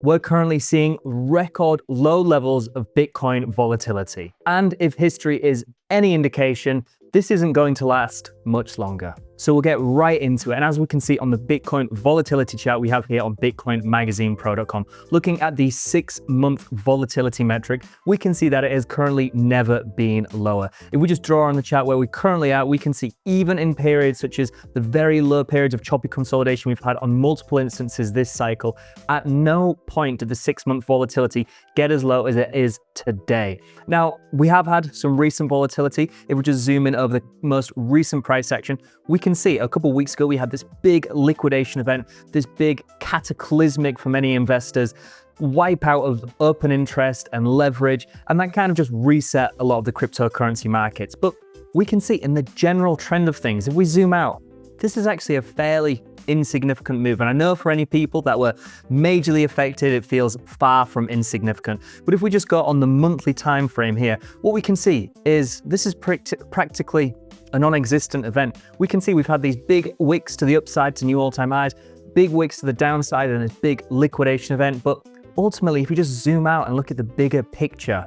we're currently seeing record low levels of Bitcoin volatility. And if history is any indication, this isn't going to last much longer. So we'll get right into it. And as we can see on the Bitcoin volatility chart we have here on bitcoinmagazinepro.com, looking at the 6-month volatility metric, we can see that it has currently never been lower. If we just draw on the chart where we currently are, we can see even in periods such as the very low periods of choppy consolidation we've had on multiple instances this cycle, at no point did the 6-month volatility get as low as it is today. Now, we have had some recent volatility. If we just zoom in over the most recent price action, we can see a couple of weeks ago we had this big liquidation event, this big cataclysmic for many investors wipeout of open interest and leverage, and that kind of just reset a lot of the cryptocurrency markets. But we can see in the general trend of things, if we zoom out, this is actually a fairly insignificant move. And I know for any people that were majorly affected, it feels far from insignificant. But if we just go on the monthly time frame here, what we can see is this is practically a non-existent event. We can see we've had these big wicks to the upside to new all-time highs, big wicks to the downside, and this big liquidation event. But ultimately, if you just zoom out and look at the bigger picture,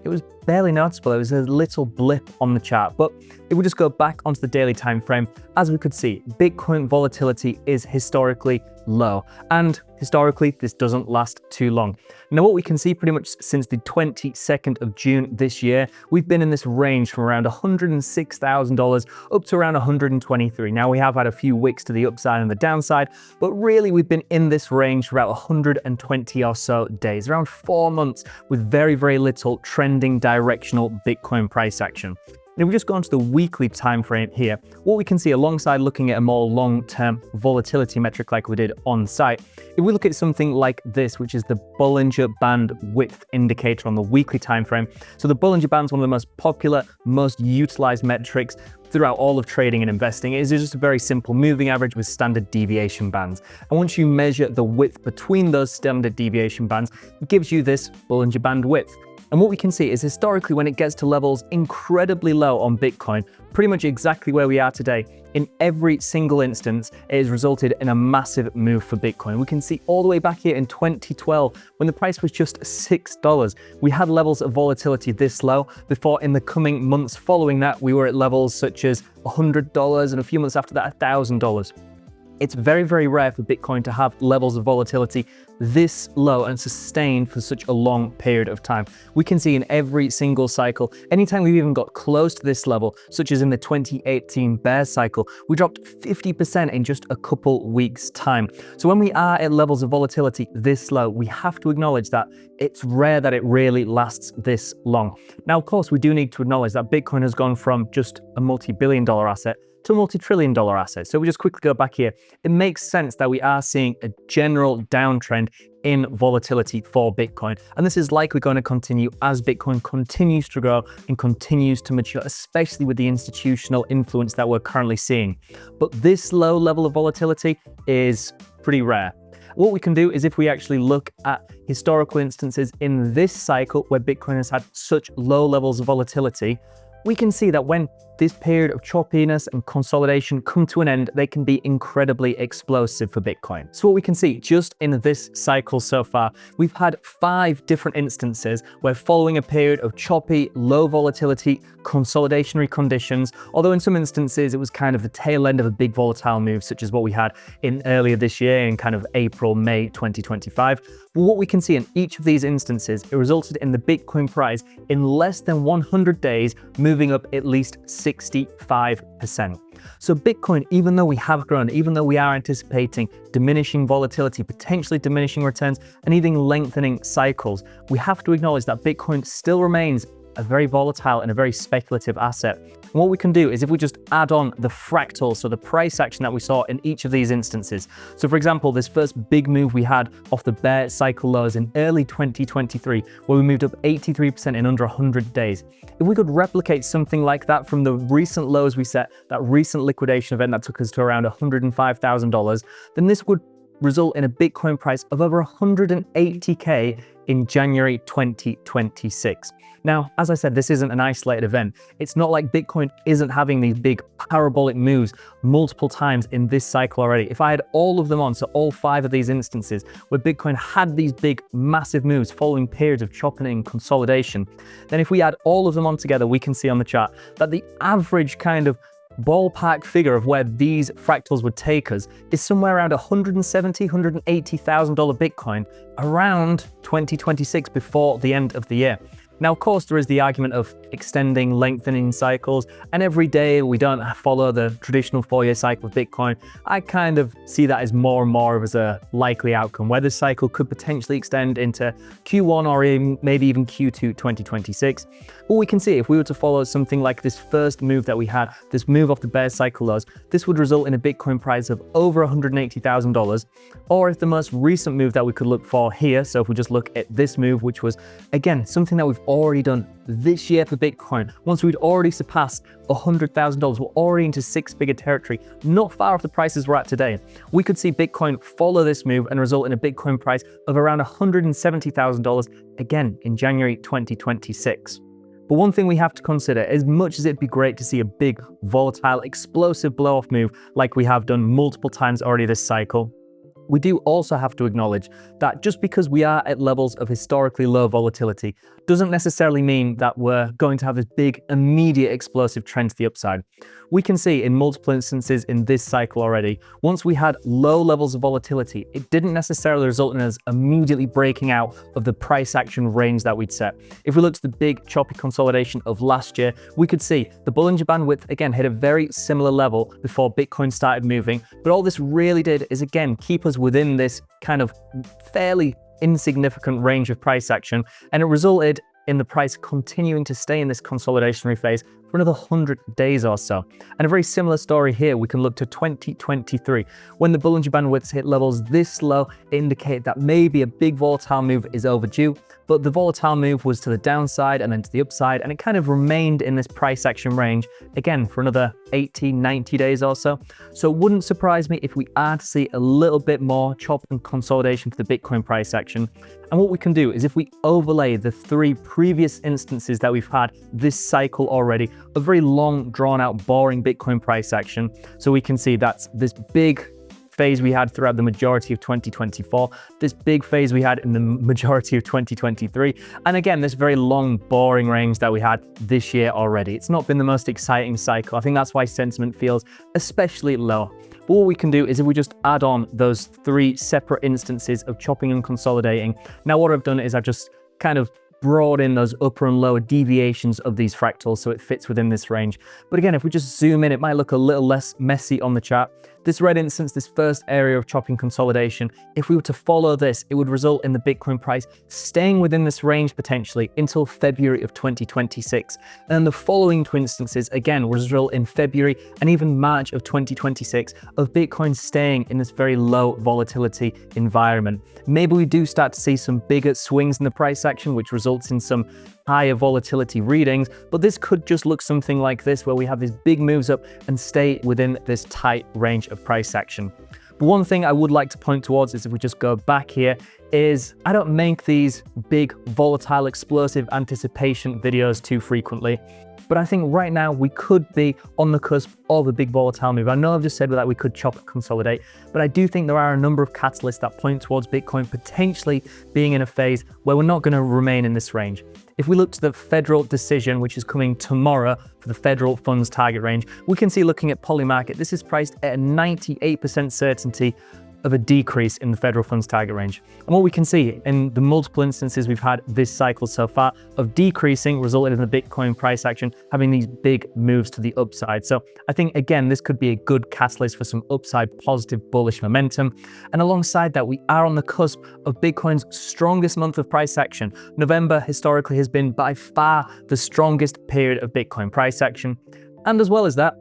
it was barely noticeable. It was a little blip on the chart. But if we just go back onto the daily time frame, as we could see, Bitcoin volatility is historically low. And historically, this doesn't last too long. Now, what we can see pretty much since the 22nd of June this year, we've been in this range from around $106,000 up to around 123. Now, we have had a few wicks to the upside and the downside, but really we've been in this range for about 120 or so days, around 4 months with very, very little trending directional Bitcoin price action. And if we just go onto the weekly time frame here, what we can see alongside looking at a more long-term volatility metric like we did on site, if we look at something like this, which is the Bollinger Band width indicator on the weekly time frame. So the Bollinger Band is one of the most popular, most utilized metrics throughout all of trading and investing. It is just a very simple moving average with standard deviation bands. And once you measure the width between those standard deviation bands, it gives you this Bollinger Band width. And what we can see is historically when it gets to levels incredibly low on Bitcoin, pretty much exactly where we are today, in every single instance, it has resulted in a massive move for Bitcoin. We can see all the way back here in 2012, when the price was just $6. We had levels of volatility this low before in the coming months following that, we were at levels such as $100 and a few months after that, $1,000. It's very, very rare for Bitcoin to have levels of volatility this low and sustained for such a long period of time. We can see in every single cycle, anytime we've even got close to this level, such as in the 2018 bear cycle, we dropped 50% in just a couple weeks' time. So when we are at levels of volatility this low, we have to acknowledge that it's rare that it really lasts this long. Now, of course, we do need to acknowledge that Bitcoin has gone from just a multi-billion-dollar asset to a multi-trillion-dollar asset. So we just quickly go back here. It makes sense that we are seeing a general downtrend in volatility for Bitcoin. And this is likely going to continue as Bitcoin continues to grow and continues to mature, especially with the institutional influence that we're currently seeing. But this low level of volatility is pretty rare. What we can do is if we actually look at historical instances in this cycle where Bitcoin has had such low levels of volatility, we can see that when this period of choppiness and consolidation come to an end, they can be incredibly explosive for Bitcoin. So what we can see just in this cycle so far, we've had 5 different instances where following a period of choppy, low volatility, consolidationary conditions, although in some instances it was kind of the tail end of a big volatile move, such as what we had in earlier this year in kind of April, May 2025. But what we can see in each of these instances, it resulted in the Bitcoin price in less than 100 days moving up at least 65%. So Bitcoin, even though we have grown, even though we are anticipating diminishing volatility, potentially diminishing returns, and even lengthening cycles, we have to acknowledge that Bitcoin still remains a very volatile and a very speculative asset. And what we can do is if we just add on the fractals, so the price action that we saw in each of these instances. So for example, this first big move we had off the bear cycle lows in early 2023, where we moved up 83% in under 100 days. If we could replicate something like that from the recent lows we set, that recent liquidation event that took us to around $105,000, then this would result in a Bitcoin price of over 180K in January 2026. Now, as I said, this isn't an isolated event. It's not like Bitcoin isn't having these big parabolic moves multiple times in this cycle already. If I had all of them on, so all 5 of these instances where Bitcoin had these big, massive moves following periods of chopping and consolidation, then if we add all of them on together, we can see on the chart that the average kind of ballpark figure of where these fractals would take us is somewhere around $170,000, $180,000 Bitcoin around 2026 before the end of the year. Now, of course, there is the argument of extending, lengthening cycles, and every day we don't follow the traditional 4-year cycle of Bitcoin. I kind of see that as more and more as a likely outcome, where this cycle could potentially extend into Q1 or maybe even Q2 2026. But we can see if we were to follow something like this first move that we had, this move off the bear cycle lows, this would result in a Bitcoin price of over $180,000. Or if the most recent move that we could look for here, so if we just look at this move, which was, again, something that we've already done this year for Bitcoin, once we'd already surpassed $100,000, we're already into 6-figure territory, not far off the prices we're at today. We could see Bitcoin follow this move and result in a Bitcoin price of around $170,000 again in January 2026. But one thing we have to consider, as much as it'd be great to see a big, volatile, explosive blow-off move like we have done multiple times already this cycle, we do also have to acknowledge that just because we are at levels of historically low volatility doesn't necessarily mean that we're going to have this big, immediate, explosive trend to the upside. We can see in multiple instances in this cycle already, once we had low levels of volatility, it didn't necessarily result in us immediately breaking out of the price action range that we'd set. If we look to the big choppy consolidation of last year, we could see the Bollinger Band width again hit a very similar level before Bitcoin started moving, but all this really did is again keep us within this kind of fairly insignificant range of price action, and it resulted in the price continuing to stay in this consolidationary phase for another 100 days or so. And a very similar story here, we can look to 2023. When the Bollinger Band widths hit levels this low, it indicated that maybe a big volatile move is overdue, but the volatile move was to the downside and then to the upside, and it kind of remained in this price action range, again, for another 80, 90 days or so. So it wouldn't surprise me if we are to see a little bit more chop and consolidation for the Bitcoin price action. And what we can do is if we overlay the 3 previous instances that we've had this cycle already, a very long, drawn out, boring Bitcoin price action. So we can see that's this big phase we had throughout the majority of 2024, this big phase we had in the majority of 2023, and again, this very long, boring range that we had this year already. It's not been the most exciting cycle. I think that's why sentiment feels especially low. But what we can do is if we just add on those 3 separate instances of chopping and consolidating. Now what I've done is I've just kind of brought in those upper and lower deviations of these fractals so it fits within this range. But again, if we just zoom in, it might look a little less messy on the chart. This red instance, this first area of chopping consolidation, if we were to follow this, it would result in the Bitcoin price staying within this range potentially until February of 2026. And the following 2 instances, again, will result in February and even March of 2026 of Bitcoin staying in this very low volatility environment. Maybe we do start to see some bigger swings in the price action, which results in some higher volatility readings, but this could just look something like this, where we have these big moves up and stay within this tight range of price action. But one thing I would like to point towards is if we just go back here, is I don't make these big volatile explosive anticipation videos too frequently. But I think right now we could be on the cusp of a big volatile move. I know I've just said that we could chop and consolidate, but I do think there are a number of catalysts that point towards Bitcoin potentially being in a phase where we're not going to remain in this range. If we look to the federal decision, which is coming tomorrow for the federal funds target range, we can see, looking at Polymarket, this is priced at a 98% certainty of a decrease in the federal funds target range. And what we can see in the multiple instances we've had this cycle so far of decreasing resulted in the Bitcoin price action having these big moves to the upside. So I think, again, this could be a good catalyst for some upside positive bullish momentum. And alongside that, we are on the cusp of Bitcoin's strongest month of price action. November historically has been by far the strongest period of Bitcoin price action. And as well as that,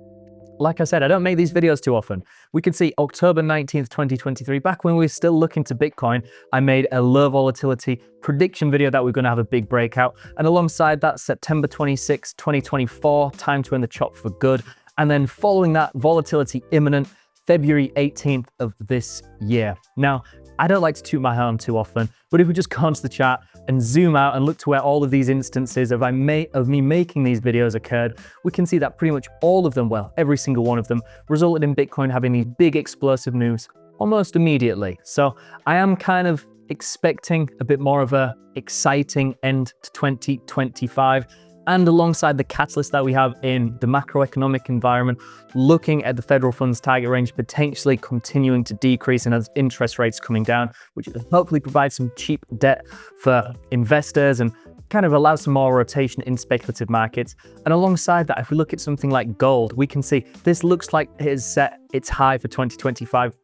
like I said, I don't make these videos too often. We can see October 19th, 2023, back when we were still looking to Bitcoin, I made a low volatility prediction video that we're going to have a big breakout. And alongside that, September 26th, 2024, time to end the chop for good. And then following that, volatility imminent, February 18th of this year. Now, I don't like to toot my horn too often, but if we just go onto the chart and zoom out and look to where all of these instances of me making these videos occurred, we can see that pretty much all of them, well, every single one of them, resulted in Bitcoin having these big explosive moves almost immediately. So I am kind of expecting a bit more of a exciting end to 2025. And alongside the catalyst that we have in the macroeconomic environment, looking at the federal funds target range potentially continuing to decrease and as interest rates coming down, which will hopefully provide some cheap debt for investors and kind of allow some more rotation in speculative markets. And alongside that, if we look at something like gold, we can see this looks like it has set its high for 2025.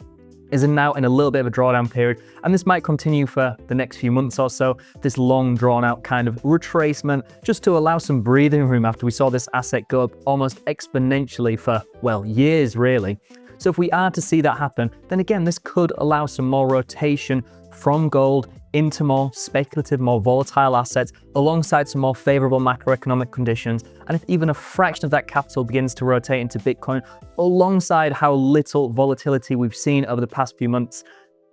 Is now in a little bit of a drawdown period, and this might continue for the next few months or so, this long drawn out kind of retracement, just to allow some breathing room after we saw this asset go up almost exponentially for, well, years really. So if we are to see that happen, then again, this could allow some more rotation from gold into more speculative, more volatile assets, alongside some more favorable macroeconomic conditions. And if even a fraction of that capital begins to rotate into Bitcoin, alongside how little volatility we've seen over the past few months,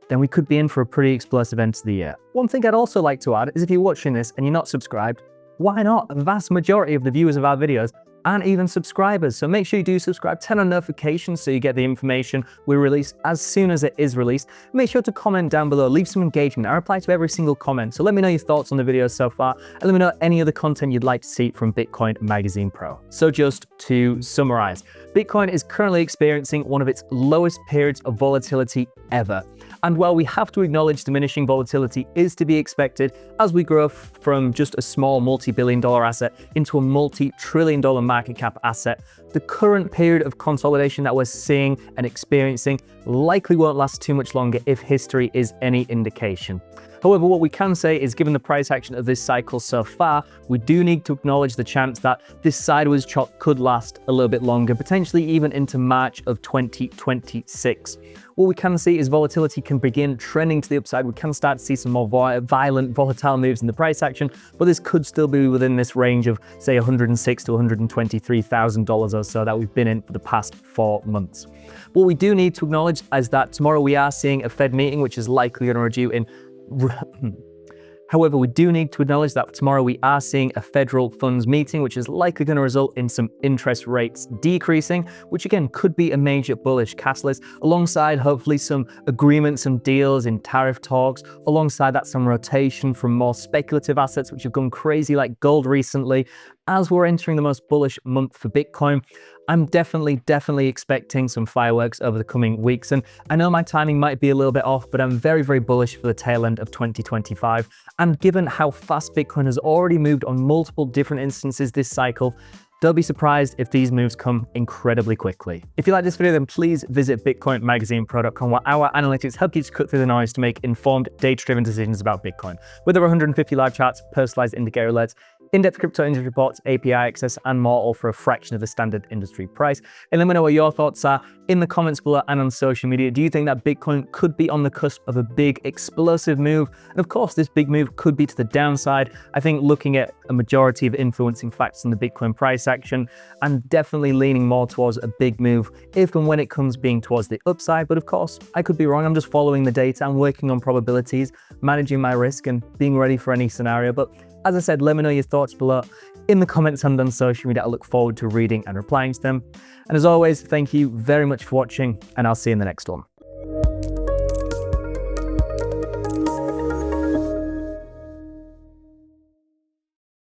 then we could be in for a pretty explosive end to the year. One thing I'd also like to add is if you're watching this and you're not subscribed, why not? The vast majority of the viewers of our videos aren't even subscribers. So make sure you do subscribe, turn on notifications so you get the information we release as soon as it is released. Make sure to comment down below, leave some engagement. I reply to every single comment. So let me know your thoughts on the videos so far, and let me know any other content you'd like to see from Bitcoin Magazine Pro. So just to summarize, Bitcoin is currently experiencing one of its lowest periods of volatility ever. And while we have to acknowledge diminishing volatility is to be expected as we grow from just a small multi-billion-dollar asset into a multi-trillion-dollar market cap asset, the current period of consolidation that we're seeing and experiencing likely won't last too much longer if history is any indication. However, what we can say is, given the price action of this cycle so far, we do need to acknowledge the chance that this sideways chop could last a little bit longer, potentially even into March of 2026. What we can see is volatility can begin trending to the upside. We can start to see some more violent, volatile moves in the price action, but this could still be within this range of, say, $106,000 to $123,000 or so that we've been in for the past 4 months. What we do need to acknowledge is that tomorrow we are seeing a Fed meeting, which is likely going to reduce in However, we do need to acknowledge that tomorrow we are seeing a federal funds meeting, which is likely going to result in some interest rates decreasing, which again could be a major bullish catalyst, alongside hopefully some agreements and deals in tariff talks, alongside that some rotation from more speculative assets which have gone crazy like gold recently. As we're entering the most bullish month for Bitcoin, I'm definitely expecting some fireworks over the coming weeks. And I know my timing might be a little bit off, but I'm very bullish for the tail end of 2025. And given how fast Bitcoin has already moved on multiple different instances this cycle, don't be surprised if these moves come incredibly quickly. If you like this video, then please visit bitcoinmagazinepro.com, where our analytics help you to cut through the noise to make informed, data-driven decisions about Bitcoin. With over 150 live charts, personalized indicator alerts, in-depth crypto industry reports, API access, and more, all for a fraction of the standard industry price. And let me know what your thoughts are in the comments below and on social media. Do you think that Bitcoin could be on the cusp of a big explosive move? And of course, this big move could be to the downside. I think looking at a majority of influencing factors in the Bitcoin price action, I'm definitely leaning more towards a big move if and when it comes being towards the upside. But of course, I could be wrong. I'm just following the data. I'm working on probabilities, managing my risk, and being ready for any scenario. But as I said, let me know your thoughts below in the comments and on social media. I look forward to reading and replying to them. And as always, thank you very much for watching, and I'll see you in the next one.